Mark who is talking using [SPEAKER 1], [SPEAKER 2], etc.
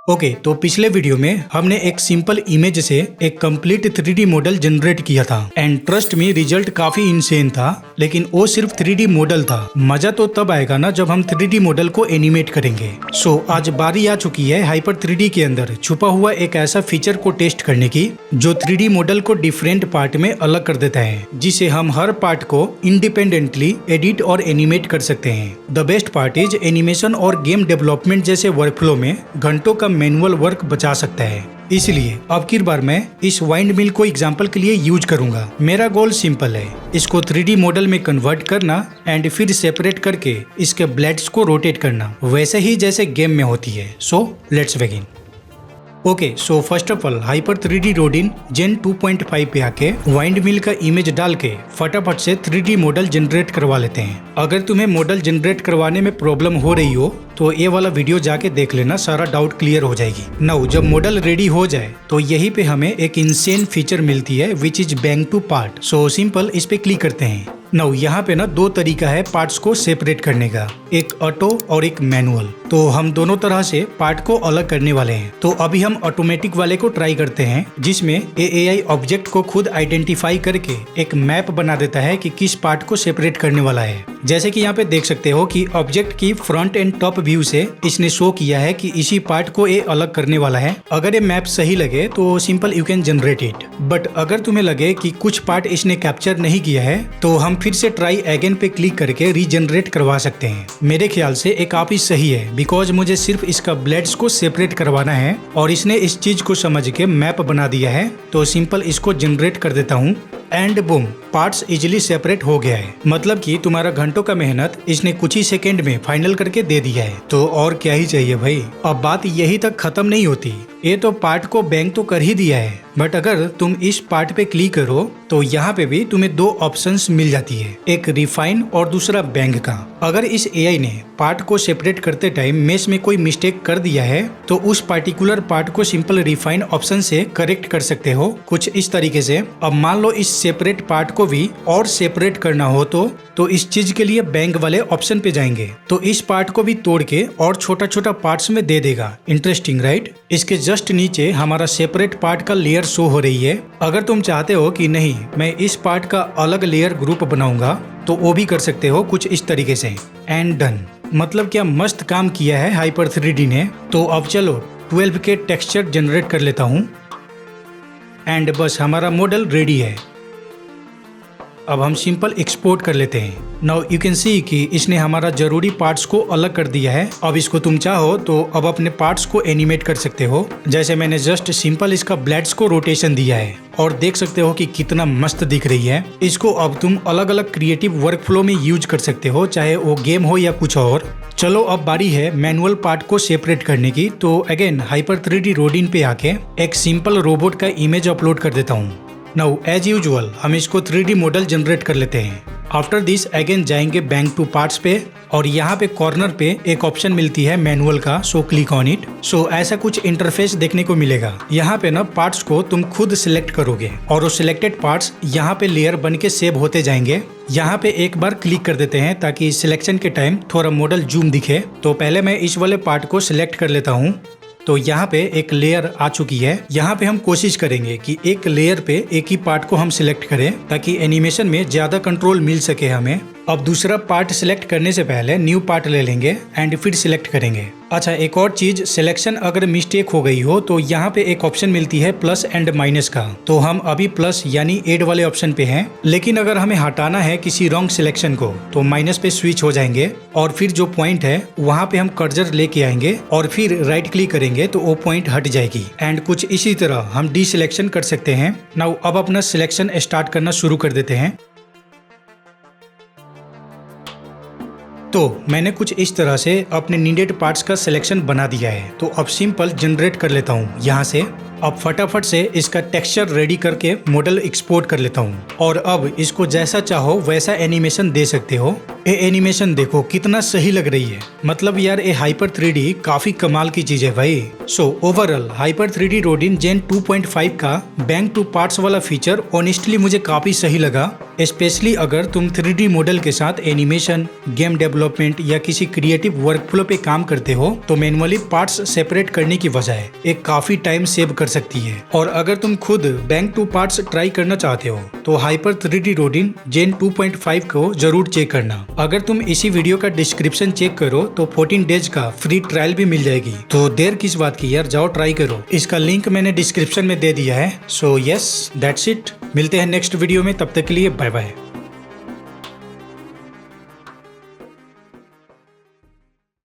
[SPEAKER 1] Okay, तो पिछले video में हमने एक सिंपल इमेज से एक कंप्लीट 3D मॉडल जनरेट किया था एंड ट्रस्ट मी रिजल्ट काफी इंसेन था। लेकिन वो सिर्फ 3D मॉडल था। मजा तो तब आएगा ना जब हम 3D मॉडल को एनिमेट करेंगे। सो आज बारी आ चुकी है हाइपर 3D के अंदर छुपा हुआ एक ऐसा फीचर को टेस्ट करने की जो 3D मॉडल को डिफरेंट पार्ट में अलग कर देता है, जिसे हम हर पार्ट को इंडिपेंडेंटली एडिट और एनिमेट कर सकते हैं। The best part is animation और गेम डेवलपमेंट जैसे वर्कफ्लो में घंटों का मैनुअल वर्क बचा सकता है। इसलिए अब की बार मैं इस वाइंड मिल को एग्जाम्पल के लिए यूज करूंगा। मेरा गोल सिंपल है, इसको 3D मॉडल में कन्वर्ट करना एंड फिर सेपरेट करके इसके ब्लेड्स को रोटेट करना, वैसे ही जैसे गेम में होती है। So let's begin. Okay, so first of all Hyper 3D Rodin Gen 2.5 पे आके वाइंड मिल का इमेज डाल के फटाफट से 3D मॉडल जनरेट करवा लेते हैं। अगर तुम्हें मॉडल जनरेट करवाने में प्रॉब्लम हो रही हो तो ये वाला वीडियो जाके देख लेना, सारा डाउट क्लियर हो जाएगी। नाउ जब मॉडल रेडी हो जाए तो यहीं पे हमें एक इंसेन फीचर मिलती है which is bank to part. So simple इस पे क्लिक करते हैं। नाउ यहाँ पे ना दो तरीका है पार्ट्स को सेपरेट करने का, एक ऑटो और एक मैनुअल। तो हम दोनों तरह से पार्ट को अलग करने वाले हैं। तो अभी हम ऑटोमेटिक वाले को ट्राई करते हैं, जिसमें AI ऑब्जेक्ट को खुद आइडेंटिफाई करके एक मैप बना देता है कि किस पार्ट को सेपरेट करने वाला है। जैसे कि यहाँ पे देख सकते हो कि ऑब्जेक्ट की फ्रंट एंड टॉप व्यू से इसने शो किया है कि इसी पार्ट को ये अलग करने वाला है। अगर ये मैप सही लगे तो simple you can generate it, but अगर तुम्हें लगे कि कुछ पार्ट इसने कैप्चर नहीं किया है तो हम फिर से ट्राई अगेन पे क्लिक करके रीजनरेट करवा सकते हैं। मेरे ख्याल से ये काफी सही है, बिकॉज मुझे सिर्फ इसका ब्लेड्स को सेपरेट करवाना है और इसने इस चीज को समझ के मैप बना दिया है। तो सिंपल इसको जनरेट कर देता हूँ and boom, parts easily separate हो गया है। मतलब कि तुम्हारा घंटों का मेहनत इसने कुछ ही सेकंड में फाइनल करके दे दिया है। तो और क्या ही चाहिए भाई। अब बात यही तक खत्म नहीं होती, ये तो पार्ट को बैंक तो कर ही दिया है, बट अगर तुम इस पार्ट पे क्लिक करो तो यहाँ पे भी तुम्हें दो ऑप्शंस मिल जाती है, एक रिफाइन और दूसरा बैंक का। अगर इस AI ने पार्ट को सेपरेट करते टाइम मेश में कोई मिस्टेक कर दिया है तो उस पार्टिकुलर पार्ट को सिंपल रिफाइन ऑप्शन से करेक्ट कर सकते हो, कुछ इस तरीके से। अब मान लो इस सेपरेट पार्ट को भी और सेपरेट करना हो तो इस चीज के लिए बैंक वाले ऑप्शन पे जाएंगे तो इस पार्ट को भी तोड़ के और छोटा छोटा पार्ट्स में दे देगा। Interesting right. इसके जस्ट नीचे हमारा सेपरेट पार्ट का लेयर शो हो रही है। अगर तुम चाहते हो कि नहीं मैं इस पार्ट का अलग लेयर ग्रुप बनाऊंगा तो वो भी कर सकते हो कुछ इस तरीके से। And done. मतलब क्या मस्त काम किया है हाइपर 3D ने। तो अब चलो 12K टेक्सचर जनरेट कर लेता हूँ एंड बस हमारा मॉडल रेडी है। अब हम सिंपल एक्सपोर्ट कर लेते हैं। नाउ यू कैन सी कि इसने हमारा जरूरी पार्ट्स को अलग कर दिया है। अब इसको तुम चाहो तो अब अपने पार्ट्स को एनिमेट कर सकते हो, जैसे मैंने जस्ट सिंपल इसका ब्लेड्स को रोटेशन दिया है और देख सकते हो कि कितना मस्त दिख रही है। इसको अब तुम अलग अलग क्रिएटिव वर्कफ्लो में यूज कर सकते हो, चाहे वो गेम हो या कुछ और। चलो अब बारी है मैनुअल पार्ट को सेपरेट करने की। तो अगेन हाइपर 3D रोडिन पे आके एक सिंपल रोबोट का इमेज अपलोड कर देता हूँ। नाउ एज यूजुअल हम इसको 3D मॉडल जनरेट कर लेते हैं। आफ्टर दिस अगेन जाएंगे बैंक टू पार्ट्स पे और यहाँ पे कॉर्नर पे एक ऑप्शन मिलती है मैनुअल का, सो क्लिक ऑन इट। सो ऐसा कुछ इंटरफेस देखने को मिलेगा। यहाँ पे ना पार्ट्स को तुम खुद सिलेक्ट करोगे और वो सिलेक्टेड पार्ट्स यहाँ पे लेयर बन के सेव होते जाएंगे। यहाँ पे एक बार क्लिक कर देते हैं ताकि सिलेक्शन के टाइम थोड़ा मॉडल जूम दिखे। तो पहले मैं इस वाले पार्ट को सिलेक्ट कर लेता हूँ। तो यहाँ पे एक लेयर आ चुकी है। यहाँ पे हम कोशिश करेंगे कि एक लेयर पे एक ही पार्ट को हम सिलेक्ट करें ताकि एनिमेशन में ज्यादा कंट्रोल मिल सके हमें। अब दूसरा पार्ट सिलेक्ट करने से पहले न्यू पार्ट ले लेंगे एंड फिर सिलेक्ट करेंगे। अच्छा, एक और चीज, सिलेक्शन अगर मिस्टेक हो गई हो तो यहाँ पे एक ऑप्शन मिलती है प्लस एंड माइनस का। तो हम अभी प्लस यानी एड वाले ऑप्शन पे हैं, लेकिन अगर हमें हटाना है किसी रॉन्ग सिलेक्शन को तो माइनस पे स्विच हो जाएंगे और फिर जो पॉइंट है वहाँ पे हम कर्सर लेके आएंगे और फिर राइट क्लिक करेंगे तो वो पॉइंट हट जाएगी। एंड कुछ इसी तरह हम डी सिलेक्शन कर सकते हैं। नाउ अब अपना सिलेक्शन स्टार्ट करना शुरू कर देते हैं। तो मैंने कुछ इस तरह से अपने नीडेड पार्ट्स का सिलेक्शन बना दिया है। तो अब सिंपल जनरेट कर लेता हूँ यहाँ से। अब फटाफट से इसका टेक्सचर रेडी करके मॉडल एक्सपोर्ट कर लेता हूँ और अब इसको जैसा चाहो वैसा एनिमेशन दे सकते हो। ये एनिमेशन देखो कितना सही लग रही है। मतलब यार ये हाइपर 3D काफी कमाल की चीज है भाई। So overall Hyper 3D Rodin Gen 2.5 का बैंक टू पार्ट्स वाला फीचर ऑनेस्टली मुझे काफी सही लगा स्पेशली अगर तुम 3D मॉडल के साथ एनिमेशन, गेम डेवलपमेंट या किसी क्रिएटिव वर्कफ्लो पे काम करते हो तो मैनुअली पार्ट्स सेपरेट करने की बजाय एक काफी टाइम सेव कर सकती है। और अगर तुम खुद बैंक टू पार्ट्स ट्राई करना चाहते हो तो हाइपर 3D रोडिन जेन 2.5 को जरूर चेक करना। अगर तुम इसी वीडियो का डिस्क्रिप्शन चेक करो तो 14 डेज का फ्री ट्रायल भी मिल जाएगी। तो देर किस बात की यार, जाओ ट्राई करो। इसका लिंक मैंने डिस्क्रिप्शन में दे दिया है। So yes, that's it. मिलते हैं नेक्स्ट वीडियो में, तब तक के लिए बाय बाय।